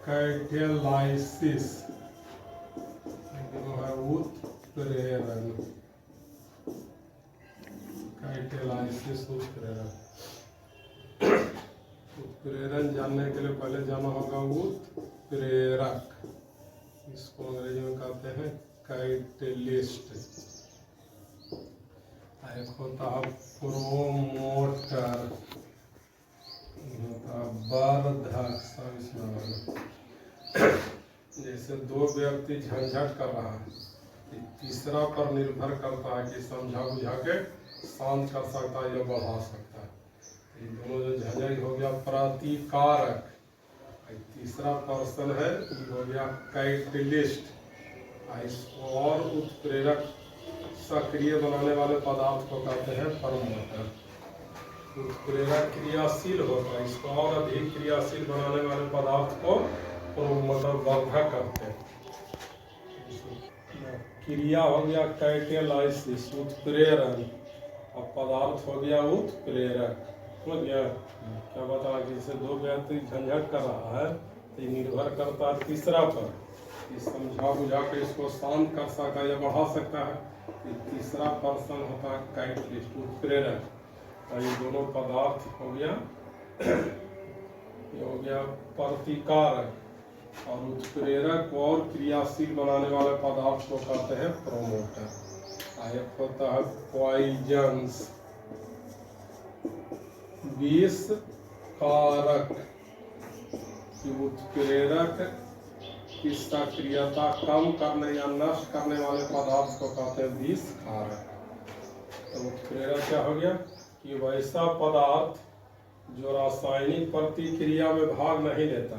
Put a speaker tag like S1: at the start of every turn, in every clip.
S1: Catalysis है उत्प्रेरण। Catalysis उत्प्रेरण। उत्प्रेरण जानने के लिए पहले जाना होगा उत्प्रेरक, इसको अंग्रेजी में कहते हैं कैटेलिस्ट। एक होता है प्रोमोटर, वर्धक। सब इसमें जैसे दो व्यक्ति झंझट कर रहा है, तीसरा पर निर्भर करता है कि समझा बुझा के शांत कर सकता है या बढ़ा सकता है। ये दोनों जो झंझट हो गया प्रतिकारक, तीसरा पर्सन है ये हो गया कैटेलिस्ट। और उत्प्रेरक सक्रिय बनाने वाले पदार्थ को कहते हैं प्रमोटर। उत्प्रेरक क्रियाशील होता है, इसको और अधिक क्रियाशील बनाने वाले पदार्थ को प्रमोटर वर्धक कहते हैं। क्रिया हो गया कैटेलाइसिस उत्प्रेरण, और पदार्थ हो गया उत्प्रेरक। समझ गया? क्या बता कि जैसे दो व्यक्ति झंझट कर रहा है तो निर्भर करता है तीसरा पर, समझा बुझा के इसको शांत कर सकता है या बढ़ा सकता है। तीसरा पर्सन होता है कैटेलिस्ट उत्प्रेरक। ये दोनों पदार्थ हो गया ये हो गया प्रतिकारक, और उत्प्रेरक और क्रियाशील बनाने वाले पदार्थ को कहते हैं प्रोमोटर। एक होता है पॉइजन्स विष कारक। उत्प्रेरक की सक्रियता कम करने या नष्ट करने वाले पदार्थ को कहते हैं विष कारक। तो उत्प्रेरक क्या हो गया कि वैसा पदार्थ जो रासायनिक प्रतिक्रिया में भाग नहीं लेता,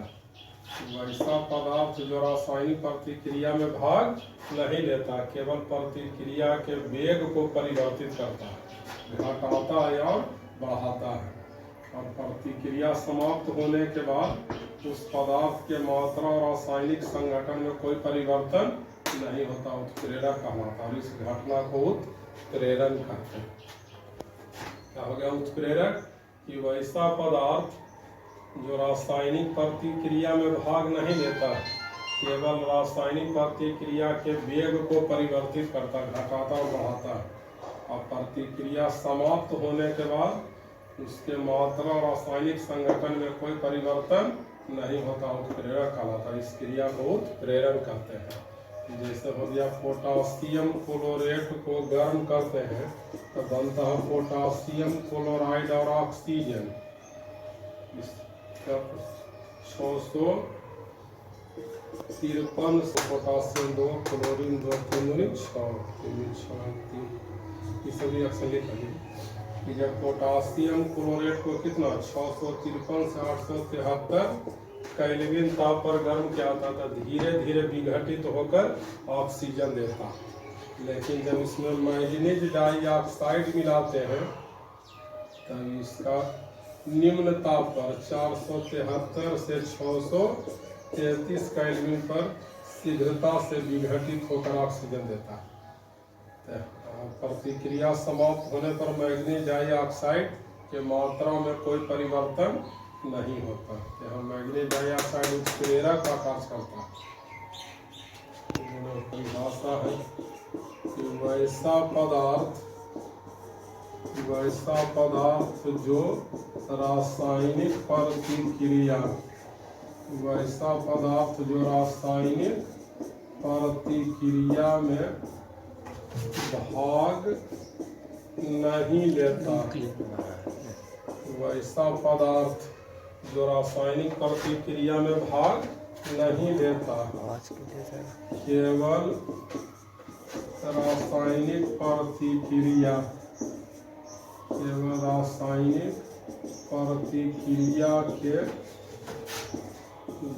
S1: वैसा पदार्थ जो रासायनिक प्रतिक्रिया में भाग नहीं लेता, केवल प्रतिक्रिया के वेग को परिवर्तित करता है, घटाता है और बढ़ाता है। और प्रतिक्रिया समाप्त होने के बाद उस पदार्थ के मात्रा और रासायनिक संगठन में कोई परिवर्तन नहीं होता, उत्प्रेरक कहलाता है। और इस घटना को उत्प्रेरण कहते हैं। क्या हो गया उत्प्रेरक कि वैसा पदार्थ जो रासायनिक प्रतिक्रिया में भाग नहीं लेता, केवल रासायनिक प्रतिक्रिया के वेग को परिवर्तित करता, घटाता और बढ़ाता है। और प्रतिक्रिया समाप्त होने के बाद उसके मात्रा और रासायनिक संगठन में कोई परिवर्तन नहीं होता, उत्प्रेरक कहलाता है। इस क्रिया को उत्प्रेरण कहते हैं। जैसे हो गया पोटासियम क्लोरेट को गर्म करते हैं तो बनता है पोटासियम क्लोराइड और ऑक्सीजन। 653 पोटासियम 2 क्लोरीन 2 3 6 ये सभी अक्सर लिखा। जब पोटासियम क्लोरेट को कितना 653 से 873 केल्विन ताप पर गर्म किया जाता था, धीरे धीरे विघटित होकर ऑक्सीजन देता। लेकिन जब इसमें मैग्नीज डाइऑक्साइड मिलाते हैं तब इसका निम्न ताप पर 473 से 633 केल्विन पर शीघ्रता से विघटित होकर ऑक्सीजन देता है। प्रतिक्रिया समाप्त होने पर मैग्नीज डाइऑक्साइड के मात्रा में कोई परिवर्तन नहीं होता। यहाँ मैग्नीज डाइऑक्साइड उत्प्रेरक का कार्य करता है। परिभाषा है कि वैसा पदार्थ जो रासायनिक प्रतिक्रिया में भाग नहीं लेता, वैसा पदार्थ जो रासायनिक प्रतिक्रिया में भाग नहीं लेता, केवल रासायनिक प्रतिक्रिया के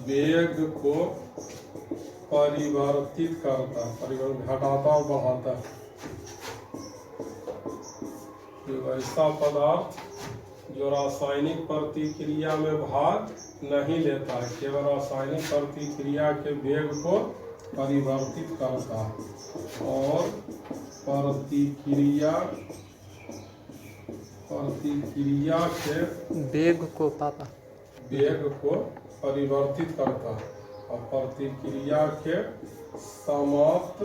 S1: वेग को परिवर्तित करता, घटाता और बढ़ाता। वैसा पदार्थ जो रासायनिक प्रतिक्रिया में भाग नहीं लेता है, केवल रासायनिक प्रतिक्रिया के वेग को परिवर्तित करता और प्रतिक्रिया के
S2: वेग को
S1: वेग को परिवर्तित करता है और प्रतिक्रिया के समाप्त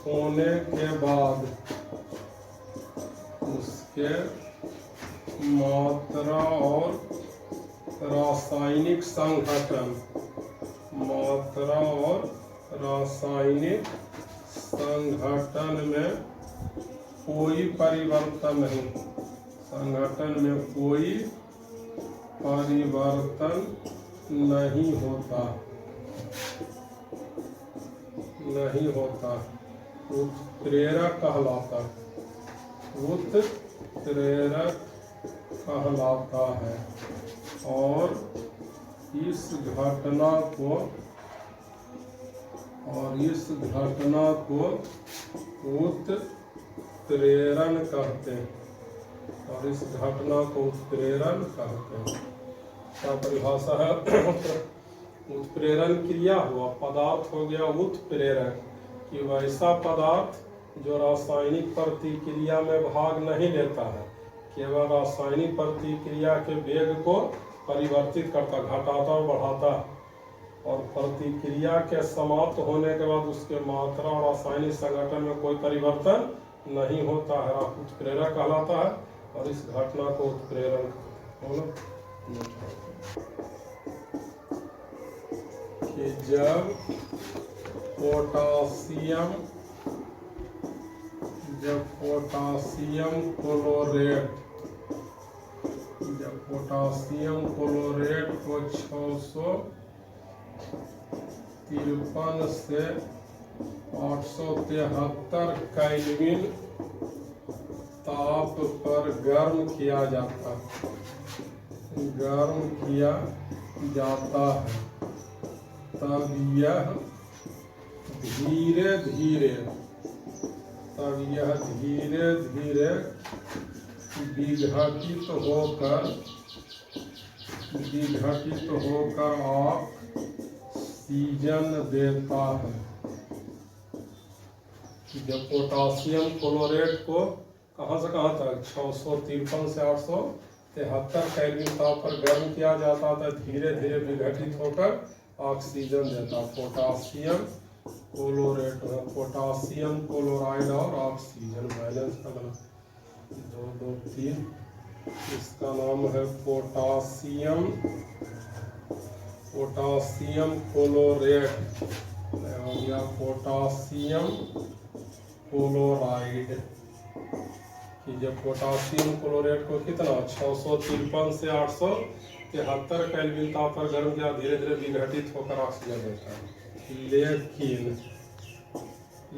S1: होने के बाद उसके मात्रा और रासायनिक संघटन में कोई परिवर्तन नहीं होता उत्प्रेरक कहलाता है और इस घटना को उत्प्रेरण कहते हैं क्या परिभाषा है? उत्प्रेरण क्रिया हुआ, पदार्थ हो गया उत्प्रेरक कि वैसा पदार्थ जो रासायनिक प्रतिक्रिया में भाग नहीं लेता है, केवल रासायनिक प्रतिक्रिया के वेग को परिवर्तित करता, घटाता और बढ़ाता है और प्रतिक्रिया के समाप्त होने के बाद उसके मात्रा और रासायनिक संगठन में कोई परिवर्तन नहीं होता है, उत्प्रेरक कहलाता है और इस घटना को उत्प्रेरण कि जब पोटासियम क्लोरेट को 653 से 873 केल्विन ताप पर गर्म किया जाता है तब यह धीरे धीरे विघटित होकर ऑक्सीजन देता है। जब पोटासियम क्लोरेट को कहाँ से कहाँ तक 653 से 873 केल्विन ताप पर गर्म किया जाता था, धीरे धीरे विघटित होकर ऑक्सीजन देता। पोटासियम क्लोराइड और ऑक्सीजन बैलेंस करना 2 2 3। इसका नाम है पोटासियम क्लोरेट या पोटासियम क्लोराइड कि जब पोटासियम क्लोरेट को कितना 653 से 873 केल्विन ताप पर गर्म किया, धीरे धीरे विघटित होकर ऑक्सीजन देता है।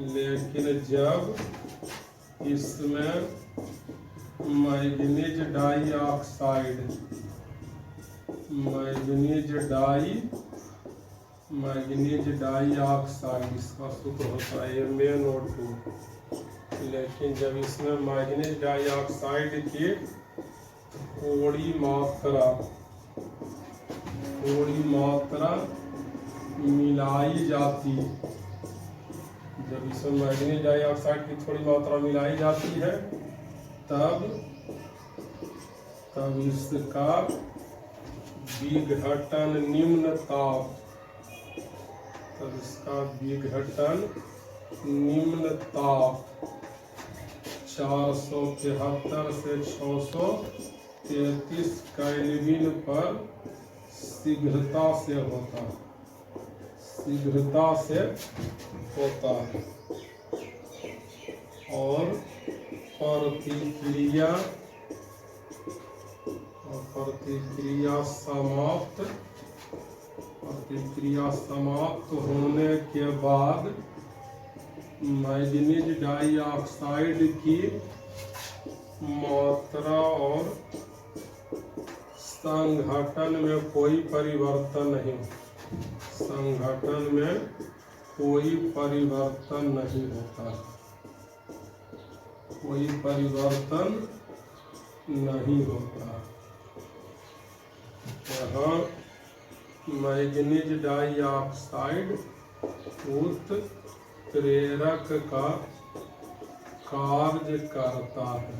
S1: लेकिन जब इसमें मैग्नीज डाइऑक्साइड इसका सूत्र होता है MnO2। लेकिन जब इसमें मैग्नीज डाइऑक्साइड की थोड़ी मात्रा मिलाई जाती, जब इसमें मैग्नीज डाइऑक्साइड की थोड़ी मात्रा मिलाई जाती है तब इसका विघटन निम्न ताप 473 से 633 केल्विन पर शीघ्रता से होता है और प्रतिक्रिया समाप्त होने के बाद मैग्नीज डाइऑक्साइड की मात्रा और संघटन में कोई परिवर्तन नहीं होता। यहाँ मैग्नीज डाइऑक्साइड उत्प्रेरक का कार्य करता है।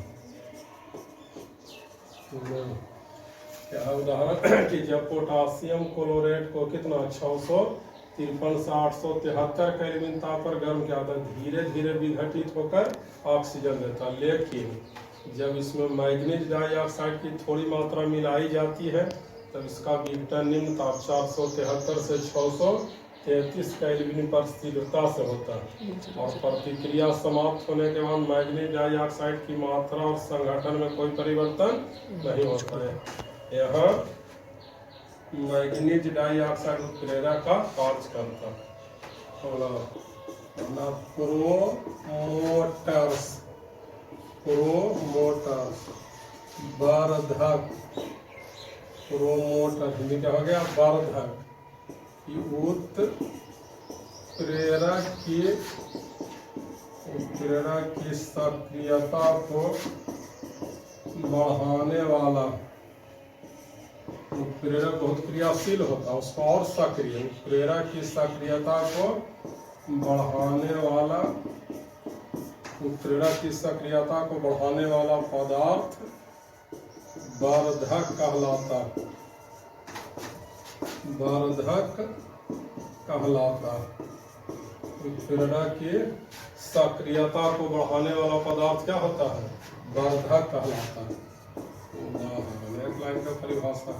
S1: क्या उदाहरण कि जब पोटासियम क्लोरेट को कितना 653 से 873 केल्विन ताप पर गर्म किया था, धीरे धीरे विघटित होकर ऑक्सीजन देता। लेकिन जब इसमें मैग्नीज डाइऑक्साइड की थोड़ी मात्रा मिलाई जाती है तब इसका विघटन निम्न ताप 473 से 633 केल्विन पर स्थिरता से होता है और प्रतिक्रिया समाप्त होने के बाद मैग्नीज डाइऑक्साइड की मात्रा और संगठन में कोई परिवर्तन नहीं होता है। यहाँ मैग्नीज डाइऑक्साइड उत्प्रेरक का कार्य करता है। प्रोमोटर्स वर्धक, प्रोमोटर हिंदी क्या हो गया, वर्धक उत्प्रेरक की सक्रियता को बढ़ाने वाला। उत्प्रेरक बहुत क्रियाशील होता है, उसको और सक्रिय, उत्प्रेरक की सक्रियता को बढ़ाने वाला, उत्प्रेरक की सक्रियता को बढ़ाने वाला पदार्थ वर्धक कहलाता, वर्धक कहलाता। उत्प्रेरक की सक्रियता को बढ़ाने वाला पदार्थ क्या होता है, वर्धक कहलाता है। एक लाइन का परिभाषा,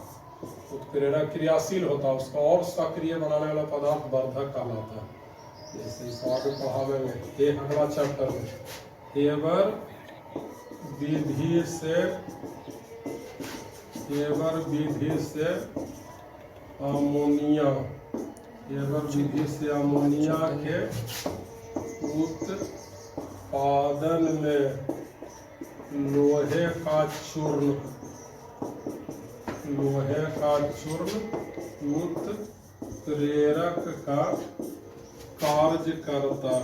S1: उत्प्रेरक क्रियाशील होता है, उसको और सक्रिय बनाने वाला पदार्थ वर्धक कहलाता है। जैसे इस आगे पढ़ावेंगे ये अगला चैप्टर में, हेबर विधि से अमोनिया, हेबर विधि से अमोनिया के उत्पादन में लोहे का चूर्ण उत्प्रेरक का कार्य करता।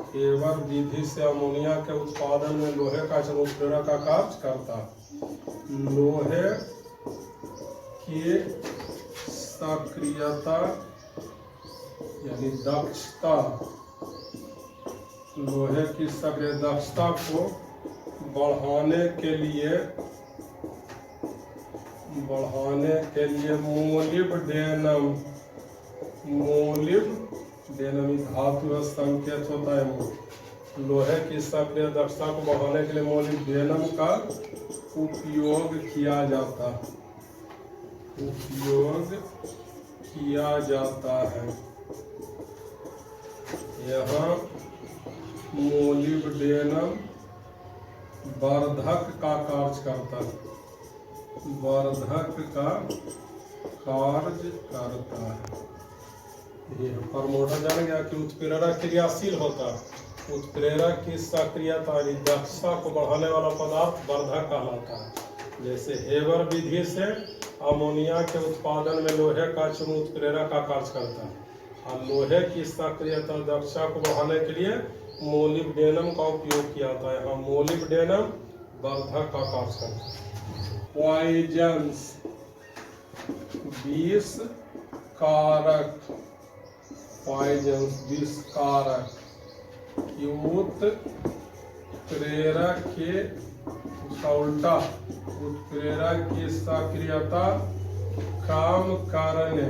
S1: हेबर विधि से अमोनिया के उत्पादन में लोहे का चूर्ण उत्प्रेरक का कार्य करता। लोहे की सक्रियता यानी दक्षता, लोहे की सक्रिय दक्षता को बढ़ाने के लिए मोलिब्डेनम धातु संकेत होता है। लोहे की सक्रिय दक्षता को बढ़ाने के लिए मोलिब्डेनम का उपयोग किया जाता है। यहाँ मोलिब्डेनम वर्धक का कार्य करता है, वर्धक का कार्य करता है। ये प्रमोटर जान गया कि उत्प्रेरक क्रियाशील होता है, उत्प्रेरक की सक्रियता दक्षता को बढ़ाने वाला पदार्थ वर्धक कहलाता है। जैसे हेबर विधि से अमोनिया के उत्पादन में लोहे का चूर्ण उत्प्रेरक का कार्य करता है और लोहे की सक्रियता दक्षता को बढ़ाने के लिए मोलिब्डेनम का उपयोग किया जाता है। हम मोलिब्डेनम वर्धक का कार्य करता है। पॉइजन्स विष कारक, पॉइजन्स विष कारक उत्प्रेरक के उल्टा, उत्प्रेरक की सक्रियता कम करने,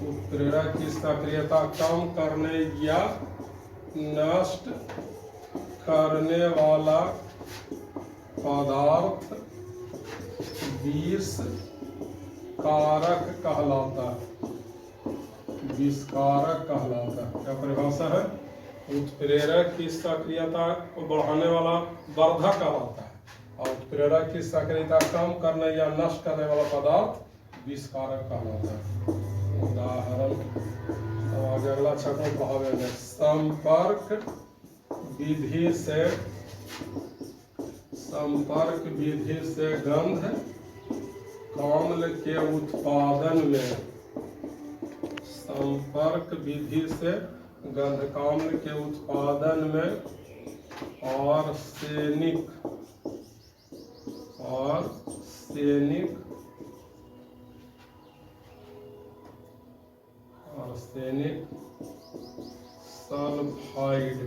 S1: उत्प्रेरक की सक्रियता कम करने या नष्ट करने वाला पदार्थ विष कारक कहलाता है, विष कारक कहलाता है। क्या परिभाषा है, उत्प्रेरक की सक्रियता को बढ़ाने वाला वर्धक कहलाता है और उत्प्रेरक की सक्रियता कम करने या नष्ट करने वाला पदार्थ विष कारक कहलाता है। उदाहरण आगे अगला चक्र पढ़ावेंगे। संपर्क विधि से गंध काम्ल के उत्पादन में, संपर्क विधि से गंध काम्ल के उत्पादन में आर्सेनिक सल्फाइड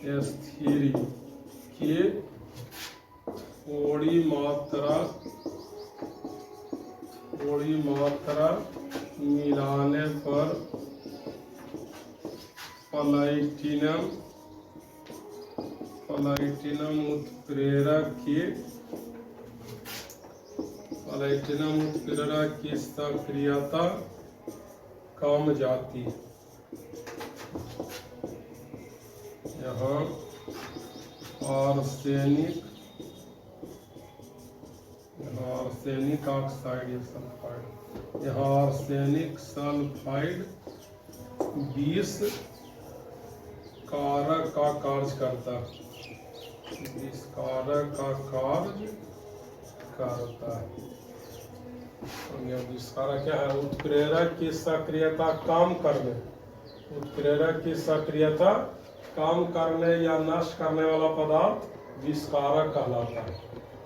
S1: H2S3 की थोड़ी मात्रा मिलाने पर प्लैटिनम उत्प्रेरक की सक्रियता कम जाती है। यहाँ आर्सेनिक ऑक्साइड या सल्फाइड, यहाँ आर्सेनिक सल्फाइड विष कारक का कार्य करता है, विषकारक क्या है? उत्प्रेरक की सक्रियता कम करने या नष्ट करने वाला पदार्थ विषकारक कहलाता है।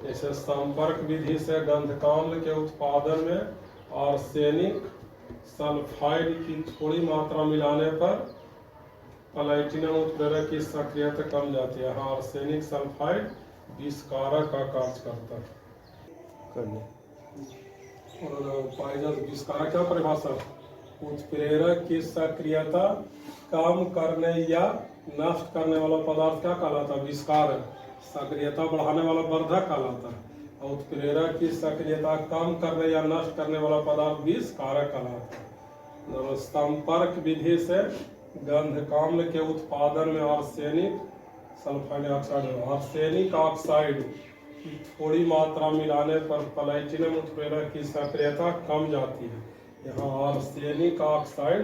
S1: जैसे संपर्क विधि से गंधकाम्ल के उत्पादन में आर्सेनिक सल्फाइड की थोड़ी मात्रा मिलाने पर प्लैटिनम उत्प्रेरक की सक्रियता कम जाती है। यहाँ आर्सेनिक सल्फाइड विषकारक का कार्य करता है। और पारिजात विषकारक क्या परिभाषा? उत्प्रेरक की सक्रियता कम करने या नष्ट करने वाला पदार्थ क्या कहलाता है? विषकारक। सक्रियता बढ़ाने वाला वर्धक कहलाता है। और उत्प्रेरक की सक्रियता कम करने या नष्ट करने वाला पदार्थ विषकारक कहलाता है। संपर्क विधि से गंधकाम्ल के उत्पादन में आर्सेनिक ऑक्साइड की थोड़ी मात्रा मिलाने पर प्लैटिनम उत्प्रेरक की सक्रियता कम जाती है। यहाँ आर्सेनिक ऑक्साइड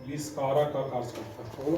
S1: विषकारक का कार्य करता है।